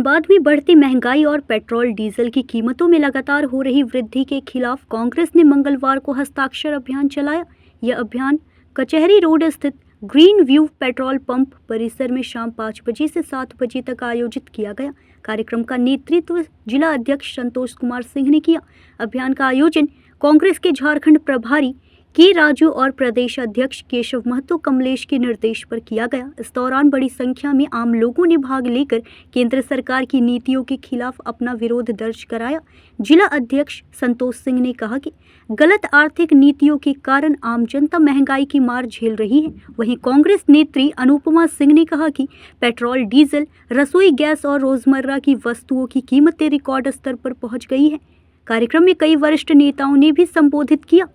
धनबाद में बढ़ती महंगाई और पेट्रोल डीजल की कीमतों में लगातार हो रही वृद्धि के खिलाफ कांग्रेस ने मंगलवार को हस्ताक्षर अभियान चलाया। यह अभियान कचहरी रोड स्थित ग्रीन व्यू पेट्रोल पंप परिसर में शाम 5 बजे से 7 बजे तक आयोजित किया गया। कार्यक्रम का नेतृत्व जिला अध्यक्ष संतोष कुमार सिंह ने किया। अभियान का आयोजन कांग्रेस के झारखंड प्रभारी के राजू और प्रदेश अध्यक्ष केशव महतो कमलेश के निर्देश पर किया गया। इस दौरान बड़ी संख्या में आम लोगों ने भाग लेकर केंद्र सरकार की नीतियों के खिलाफ अपना विरोध दर्ज कराया। जिला अध्यक्ष संतोष सिंह ने कहा कि गलत आर्थिक नीतियों के कारण आम जनता महंगाई की मार झेल रही है। वहीं कांग्रेस नेत्री अनुपमा सिंह ने कहा कि पेट्रोल, डीजल, रसोई गैस और रोजमर्रा की वस्तुओं की कीमतें रिकॉर्ड स्तर पर पहुंच गई है। कार्यक्रम में कई वरिष्ठ नेताओं ने भी संबोधित किया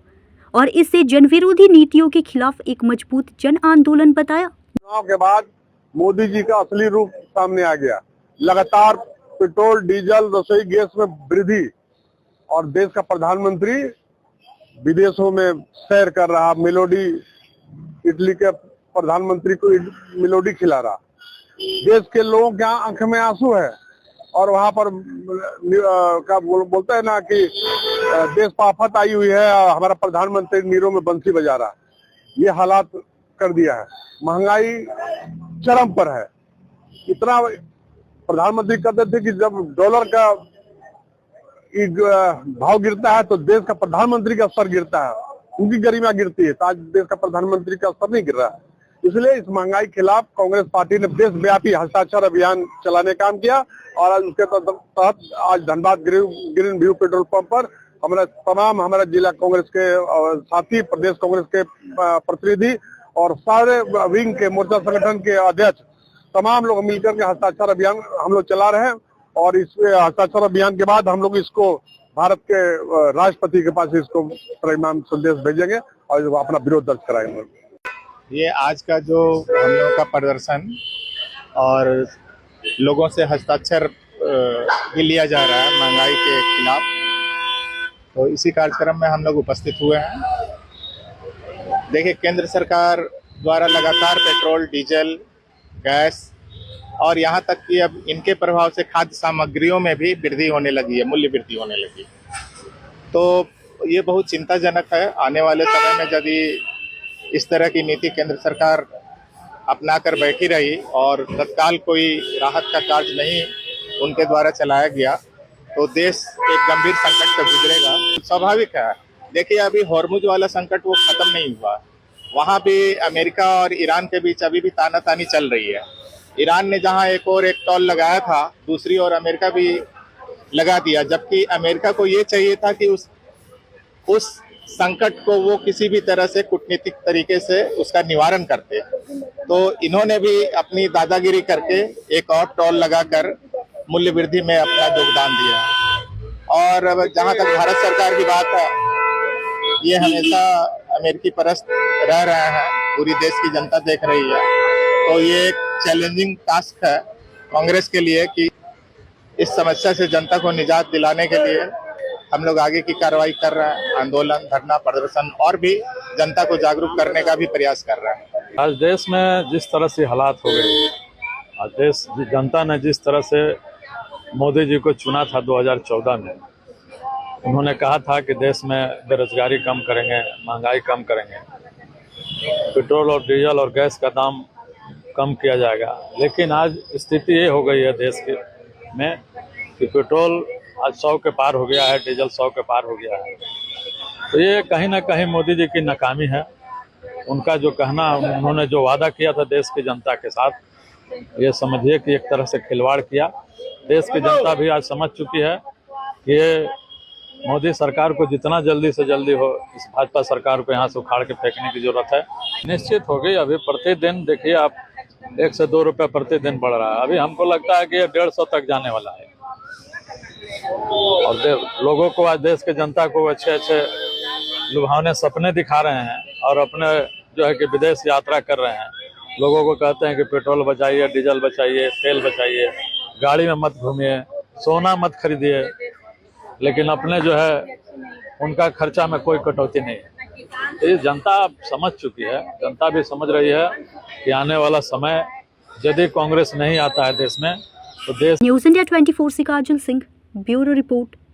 और इससे जनविरोधी नीतियों के खिलाफ एक मजबूत जन आंदोलन बताया। चुनाव के बाद मोदी जी का असली रूप सामने आ गया। लगातार पेट्रोल, डीजल, रसोई गैस में वृद्धि और देश का प्रधानमंत्री विदेशों में सैर कर रहा। मेलोडी, इटली के प्रधानमंत्री को मेलोडी खिला रहा। देश के लोगों के आंख में आंसू है और वहां पर क्या बोलते हैं ना कि देश पर आफत आई हुई है और हमारा प्रधानमंत्री नीरों में बंसी बजा रहा। ये हालात कर दिया है। महंगाई चरम पर है। इतना प्रधानमंत्री कहते थे कि जब डॉलर का भाव गिरता है तो देश का प्रधानमंत्री का स्तर गिरता है, उनकी गरिमा गिरती है। तो आज देश का प्रधानमंत्री का स्तर नहीं गिर रहा है। इसलिए इस महंगाई के खिलाफ कांग्रेस पार्टी ने देशव्यापी हस्ताक्षर अभियान चलाने का काम किया और आज उसके तहत आज Dhanbad green view petrol pump पर हमारा जिला कांग्रेस के साथी, प्रदेश कांग्रेस के प्रतिनिधि और सारे विंग के मोर्चा संगठन के अध्यक्ष तमाम लोग मिलकर के हस्ताक्षर अभियान हम लोग चला रहे हैं और इस हस्ताक्षर अभियान के बाद हम लोग इसको भारत के राष्ट्रपति के पास इसको परिणाम संदेश भेजेंगे और अपना विरोध दर्ज कराएंगे। ये आज का जो हम लोगों का प्रदर्शन और लोगों से हस्ताक्षर भी लिया जा रहा है महंगाई के खिलाफ, तो इसी कार्यक्रम में हम लोग उपस्थित हुए हैं। देखिए, केंद्र सरकार द्वारा लगातार पेट्रोल, डीजल, गैस और यहाँ तक कि अब इनके प्रभाव से खाद्य सामग्रियों में भी वृद्धि होने लगी है, मूल्य वृद्धि होने लगी। तो ये बहुत चिंताजनक है। आने वाले समय में यदि इस तरह की नीति केंद्र सरकार अपना कर बैठी रही और तत्काल कोई राहत का कार्य नहीं उनके द्वारा चलाया गया तो देश एक गंभीर संकट से गुजरेगा। स्वाभाविक है। देखिए, अभी हॉर्मुज वाला संकट वो खत्म नहीं हुआ। वहाँ भी अमेरिका और ईरान के बीच अभी भी तानातानी चल रही है। ईरान ने जहाँ एक टोल लगाया था, दूसरी ओर अमेरिका भी लगा दिया, जबकि अमेरिका को ये चाहिए था कि उस संकट को वो किसी भी तरह से कूटनीतिक तरीके से उसका निवारण करते। तो इन्होंने भी अपनी दादागिरी करके एक और टोल लगाकर मूल्य वृद्धि में अपना योगदान दिया। और जहां तक भारत सरकार की बात है, ये हमेशा अमेरिकी परस्त रह रहे हैं, पूरी देश की जनता देख रही है। तो ये एक चैलेंजिंग टास्क है कांग्रेस के लिए कि इस समस्या से जनता को निजात दिलाने के लिए हम लोग आगे की कार्रवाई कर रहे हैं। आंदोलन, धरना, प्रदर्शन और भी जनता को जागरूक करने का भी प्रयास कर रहे हैं। आज देश में जिस तरह से हालात हो गए, आज देश जनता ने जिस तरह से मोदी जी को चुना था 2014 में, उन्होंने कहा था कि देश में बेरोजगारी कम करेंगे, महंगाई कम करेंगे, पेट्रोल और डीजल और गैस का दाम कम किया जाएगा। लेकिन आज स्थिति ये हो गई है देश के में कि पेट्रोल आज 100 के पार हो गया है, डीजल 100 के पार हो गया है। तो ये कहीं ना कहीं मोदी जी की नाकामी है। उनका जो कहना, उन्होंने जो वादा किया था देश की जनता के साथ, ये समझिए कि एक तरह से खिलवाड़ किया। देश की जनता भी आज समझ चुकी है कि ये मोदी सरकार को जितना जल्दी से जल्दी हो इस भाजपा सरकार को यहाँ से उखाड़ के फेंकने की जरूरत है। निश्चित हो गई। अभी प्रतिदिन देखिए आप 1 से 2 रुपये प्रतिदिन बढ़ रहा है। अभी हमको लगता है कि ये 150 तक जाने वाला है। और लोगों को, आज देश के जनता को अच्छे लुभावने सपने दिखा रहे हैं और अपने जो है कि विदेश यात्रा कर रहे हैं। लोगों को कहते हैं कि पेट्रोल बचाइए, डीजल बचाइए, तेल बचाइए, गाड़ी में मत घूमिए, सोना मत खरीदिए, लेकिन अपने जो है उनका खर्चा में कोई कटौती नहीं है। ये जनता समझ चुकी है। जनता भी समझ रही है कि आने वाला समय यदि कांग्रेस नहीं आता है देश में तो देश न्यूज़ इंडिया 24 से काजल सिंह, ब्यूरो रिपोर्ट।